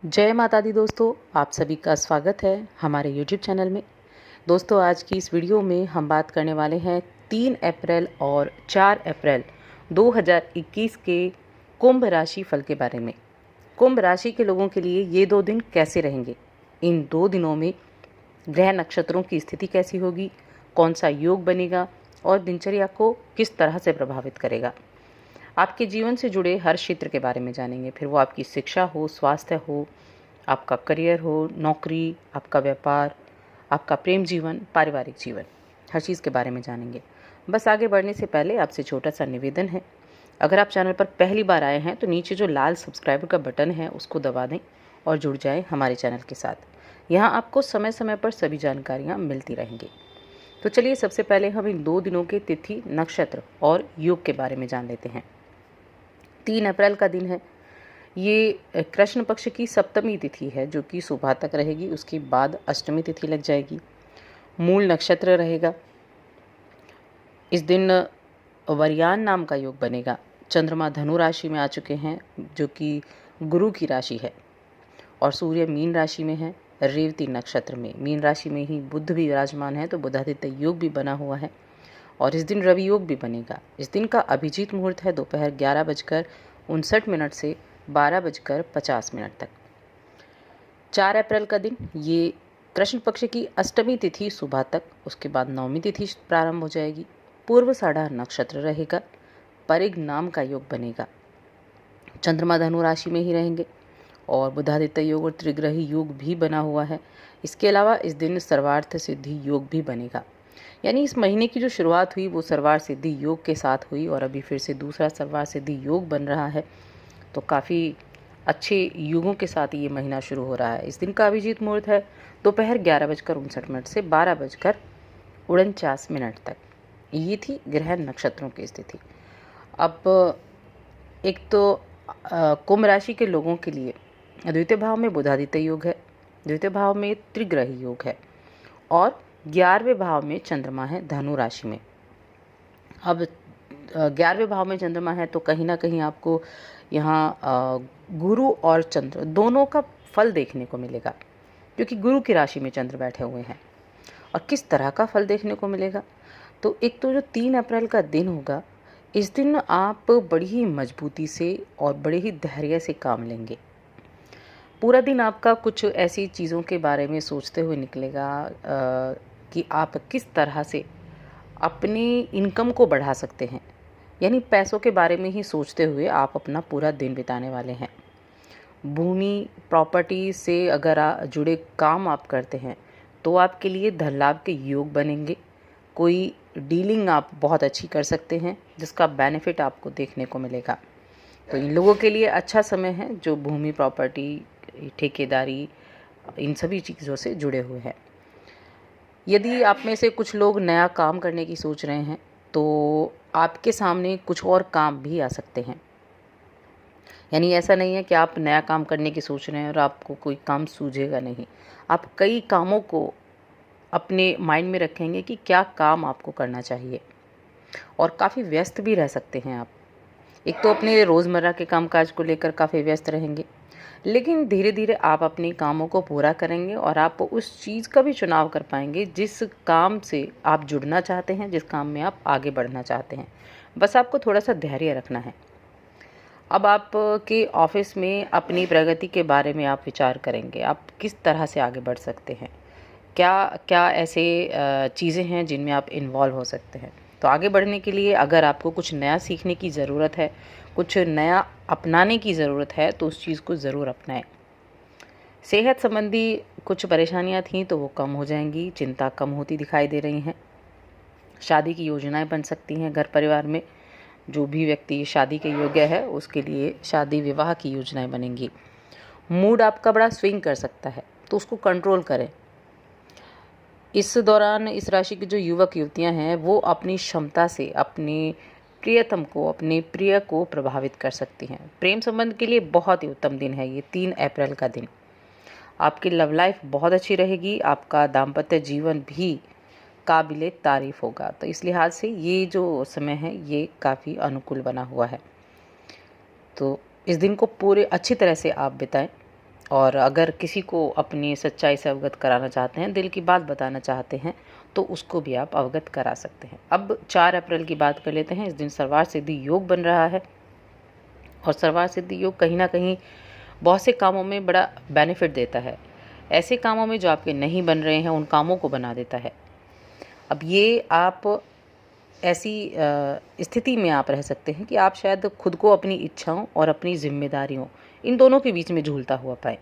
जय माता दी दोस्तों, आप सभी का स्वागत है हमारे YouTube चैनल में। दोस्तों, आज की इस वीडियो में हम बात करने वाले हैं 3 अप्रैल और 4 अप्रैल 2021 के कुंभ राशि फल के बारे में। कुंभ राशि के लोगों के लिए ये 2 दिन कैसे रहेंगे, इन 2 दिनों में ग्रह नक्षत्रों की स्थिति कैसी होगी, कौन सा योग बनेगा और दिनचर्या को किस तरह से प्रभावित करेगा। आपके जीवन से जुड़े हर क्षेत्र के बारे में जानेंगे, फिर वो आपकी शिक्षा हो, स्वास्थ्य हो, आपका करियर हो, नौकरी, आपका व्यापार, आपका प्रेम जीवन, पारिवारिक जीवन, हर चीज़ के बारे में जानेंगे। बस आगे बढ़ने से पहले आपसे छोटा सा निवेदन है, अगर आप चैनल पर पहली बार आए हैं तो नीचे जो लाल सब्सक्राइबर का बटन है उसको दबा दें और जुड़ जाएं हमारे चैनल के साथ। यहाँ आपको समय समय पर सभी जानकारियाँ मिलती रहेंगी। तो चलिए सबसे पहले हम इन 2 दिनों के तिथि, नक्षत्र और योग के बारे में जान लेते हैं। 3 अप्रैल का दिन है। ये कृष्ण पक्ष की सप्तमी तिथि है जो कि सुबह तक रहेगी, उसके बाद अष्टमी तिथि लग जाएगी। मूल नक्षत्र रहेगा। इस दिन वरयान नाम का योग बनेगा। चंद्रमा धनु राशि में आ चुके हैं जो कि गुरु की राशि है, और सूर्य मीन राशि में है, रेवती नक्षत्र में। मीन राशि में ही बुध भी विराजमान है, तो बुधादित्य योग भी बना हुआ है और इस दिन रवि योग भी बनेगा। इस दिन का अभिजीत मुहूर्त है दोपहर 11:59 से 12:50 तक। 4 अप्रैल का दिन, ये कृष्ण पक्ष की अष्टमी तिथि सुबह तक, उसके बाद नवमी तिथि प्रारंभ हो जाएगी। पूर्वाषाढ़ा नक्षत्र रहेगा, परिग नाम का योग बनेगा। चंद्रमा धनु राशि में ही रहेंगे और बुधादित्य योग और त्रिग्रही योग भी बना हुआ है। इसके अलावा इस दिन सर्वार्थ सिद्धि योग भी बनेगा। यानी इस महीने की जो शुरुआत हुई वो सर्वार्थ सिद्धि योग के साथ हुई और अभी फिर से दूसरा सर्वार्थ सिद्धि योग बन रहा है। तो काफ़ी अच्छे युगों के साथ ये महीना शुरू हो रहा है। इस दिन का अभिजीत मुहूर्त है दोपहर 11:59 से 12:49 तक। ये थी ग्रह नक्षत्रों की स्थिति। अब एक तो कुंभ राशि के लोगों के लिए द्वितीय भाव में बुधादित्य योग है, द्वितीय भाव में त्रिग्रही योग है और 11वें भाव में चंद्रमा है धनु राशि में। अब 11वें भाव में चंद्रमा है तो कहीं ना कहीं आपको यहाँ गुरु और चंद्र दोनों का फल देखने को मिलेगा, क्योंकि गुरु की राशि में चंद्र बैठे हुए हैं। और किस तरह का फल देखने को मिलेगा, तो एक तो जो 3 अप्रैल का दिन होगा, इस दिन आप बड़ी ही मजबूती से और बड़े ही धैर्य से काम लेंगे। पूरा दिन आपका कुछ ऐसी चीज़ों के बारे में सोचते हुए निकलेगा कि आप किस तरह से अपनी इनकम को बढ़ा सकते हैं। यानी पैसों के बारे में ही सोचते हुए आप अपना पूरा दिन बिताने वाले हैं। भूमि, प्रॉपर्टी से अगर जुड़े काम आप करते हैं तो आपके लिए धन लाभ के योग बनेंगे। कोई डीलिंग आप बहुत अच्छी कर सकते हैं जिसका बेनिफिट आपको देखने को मिलेगा। तो इन लोगों के लिए अच्छा समय है जो भूमि, प्रॉपर्टी, ठेकेदारी, इन सभी चीज़ों से जुड़े हुए हैं। यदि आप में से कुछ लोग नया काम करने की सोच रहे हैं तो आपके सामने कुछ और काम भी आ सकते हैं। यानी ऐसा नहीं है कि आप नया काम करने की सोच रहे हैं और आपको कोई काम सूझेगा नहीं। आप कई कामों को अपने माइंड में रखेंगे कि क्या काम आपको करना चाहिए, और काफ़ी व्यस्त भी रह सकते हैं आप। एक तो अपने रोज़मर्रा के कामकाज को लेकर काफ़ी व्यस्त रहेंगे, लेकिन धीरे धीरे आप अपने कामों को पूरा करेंगे और आप उस चीज़ का भी चुनाव कर पाएंगे जिस काम से आप जुड़ना चाहते हैं, जिस काम में आप आगे बढ़ना चाहते हैं। बस आपको थोड़ा सा धैर्य रखना है। अब आप के ऑफिस में अपनी प्रगति के बारे में आप विचार करेंगे, आप किस तरह से आगे बढ़ सकते हैं, क्या क्या ऐसे चीज़ें हैं जिनमें आप इन्वॉल्व हो सकते हैं। तो आगे बढ़ने के लिए अगर आपको कुछ नया सीखने की ज़रूरत है, कुछ नया अपनाने की ज़रूरत है, तो उस चीज़ को ज़रूर अपनाएं। सेहत संबंधी कुछ परेशानियां थीं तो वो कम हो जाएंगी, चिंता कम होती दिखाई दे रही हैं। शादी की योजनाएं बन सकती हैं घर परिवार में। जो भी व्यक्ति शादी के योग्य है उसके लिए शादी विवाह की योजनाएं बनेंगी। मूड आपका बड़ा स्विंग कर सकता है तो उसको कंट्रोल करें। इस दौरान इस राशि की जो युवक युवतियां हैं वो अपनी क्षमता से अपने प्रियतम को, अपने प्रिय को प्रभावित कर सकती हैं। प्रेम संबंध के लिए बहुत ही उत्तम दिन है ये 3 अप्रैल का दिन। आपकी लव लाइफ बहुत अच्छी रहेगी, आपका दाम्पत्य जीवन भी काबिले तारीफ होगा। तो इस लिहाज से ये जो समय है ये काफ़ी अनुकूल बना हुआ है। तो इस दिन को पूरे अच्छी तरह से आप बिताएं। और अगर किसी को अपनी सच्चाई से अवगत कराना चाहते हैं, दिल की बात बताना चाहते हैं, तो उसको भी आप अवगत करा सकते हैं। अब 4 अप्रैल की बात कर लेते हैं। इस दिन सर्वार्थ सिद्धि योग बन रहा है और सर्वार्थ सिद्धि योग कहीं ना कहीं बहुत से कामों में बड़ा बेनिफिट देता है। ऐसे कामों में जो आपके नहीं बन रहे हैं, उन कामों को बना देता है। अब ये आप ऐसी स्थिति में आप रह सकते हैं कि आप शायद खुद को अपनी इच्छाओं और अपनी जिम्मेदारियों, इन दोनों के बीच में झूलता हुआ पाएँ।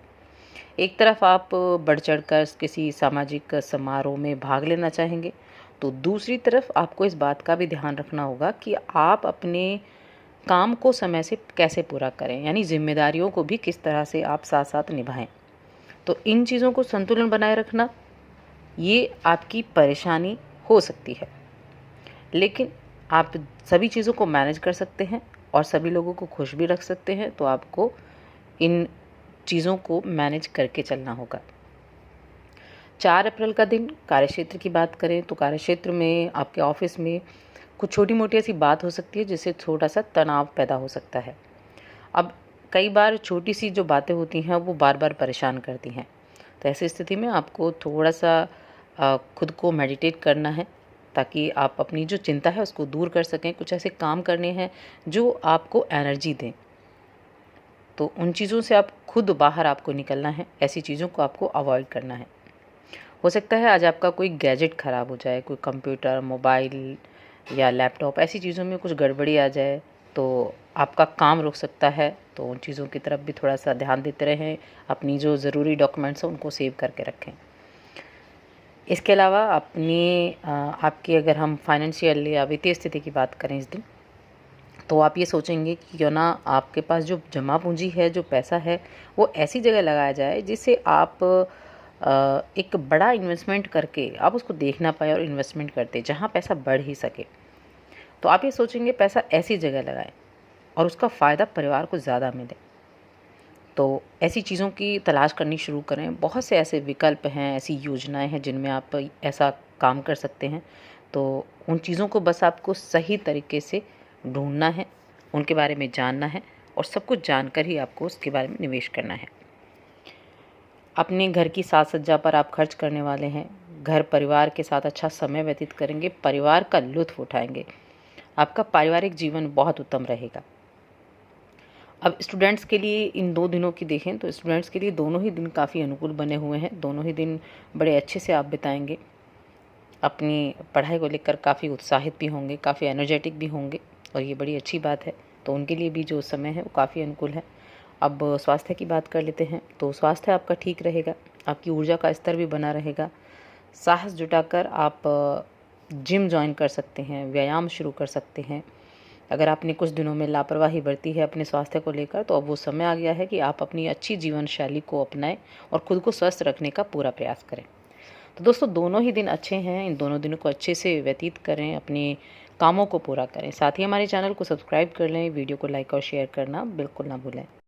एक तरफ आप बढ़ चढ़कर किसी सामाजिक समारोह में भाग लेना चाहेंगे, तो दूसरी तरफ आपको इस बात का भी ध्यान रखना होगा कि आप अपने काम को समय से कैसे पूरा करें, यानी जिम्मेदारियों को भी किस तरह से आप साथ साथ निभाएं। तो इन चीज़ों को संतुलन बनाए रखना, ये आपकी परेशानी हो सकती है, लेकिन आप सभी चीज़ों को मैनेज कर सकते हैं और सभी लोगों को खुश भी रख सकते हैं। तो आपको इन चीज़ों को मैनेज करके चलना होगा। 4 अप्रैल का दिन, कार्यक्षेत्र की बात करें तो कार्यक्षेत्र में आपके ऑफिस में कुछ छोटी मोटी ऐसी बात हो सकती है जिससे थोड़ा सा तनाव पैदा हो सकता है। अब कई बार छोटी सी जो बातें होती हैं वो बार बार परेशान करती हैं, तो ऐसी स्थिति में आपको थोड़ा सा खुद को मेडिटेट करना है ताकि आप अपनी जो चिंता है उसको दूर कर सकें। कुछ ऐसे काम करने हैं जो आपको एनर्जी दें, तो उन चीज़ों से आप खुद बाहर आपको निकलना है। ऐसी चीज़ों को आपको अवॉइड करना है। हो सकता है आज आपका कोई गैजेट ख़राब हो जाए, कोई कंप्यूटर, मोबाइल या लैपटॉप, ऐसी चीज़ों में कुछ गड़बड़ी आ जाए तो आपका काम रुक सकता है। तो उन चीज़ों की तरफ भी थोड़ा सा ध्यान देते रहें। अपनी जो ज़रूरी डॉक्यूमेंट्स हैं उनको सेव करके रखें। इसके अलावा आपकी अगर हम फाइनेंशियल या वित्तीय स्थिति की बात करें इस दिन, तो आप ये सोचेंगे कि क्यों ना आपके पास जो जमा पूंजी है, जो पैसा है, वो ऐसी जगह लगाया जाए जिससे आप एक बड़ा इन्वेस्टमेंट करके आप उसको देख ना पाए और इन्वेस्टमेंट करते जहाँ पैसा बढ़ ही सके। तो आप ये सोचेंगे पैसा ऐसी जगह लगाएं और उसका फ़ायदा परिवार को ज़्यादा मिले। तो ऐसी चीज़ों की तलाश करनी शुरू करें। बहुत से ऐसे विकल्प हैं, ऐसी योजनाएं हैं जिनमें आप ऐसा काम कर सकते हैं। तो उन चीज़ों को बस आपको सही तरीके से ढूंढना है, उनके बारे में जानना है और सब कुछ जानकर ही आपको उसके बारे में निवेश करना है। अपने घर की साज सज्जा पर आप खर्च करने वाले हैं। घर परिवार के साथ अच्छा समय व्यतीत करेंगे, परिवार का लुत्फ़ उठाएंगे। आपका पारिवारिक जीवन बहुत उत्तम रहेगा। अब स्टूडेंट्स के लिए इन 2 दिनों की देखें तो स्टूडेंट्स के लिए दोनों ही दिन काफ़ी अनुकूल बने हुए हैं। दोनों ही दिन बड़े अच्छे से आप बिताएंगे। अपनी पढ़ाई को लेकर काफ़ी उत्साहित भी होंगे, काफ़ी एनर्जेटिक भी होंगे और ये बड़ी अच्छी बात है। तो उनके लिए भी जो समय है वो काफ़ी अनुकूल है। अब स्वास्थ्य की बात कर लेते हैं। तो स्वास्थ्य आपका ठीक रहेगा, आपकी ऊर्जा का स्तर भी बना रहेगा। साहस जुटाकर आप जिम जॉइन कर सकते हैं, व्यायाम शुरू कर सकते हैं। अगर आपने कुछ दिनों में लापरवाही बरती है अपने स्वास्थ्य को लेकर, तो अब वो समय आ गया है कि आप अपनी अच्छी जीवन शैली को अपनाएं और खुद को स्वस्थ रखने का पूरा प्रयास करें। तो दोस्तों, दोनों ही दिन अच्छे हैं। इन दोनों दिनों को अच्छे से व्यतीत करें, अपने कामों को पूरा करें। साथ ही हमारे चैनल को सब्सक्राइब कर लें, वीडियो को लाइक और शेयर करना बिल्कुल ना भूलें।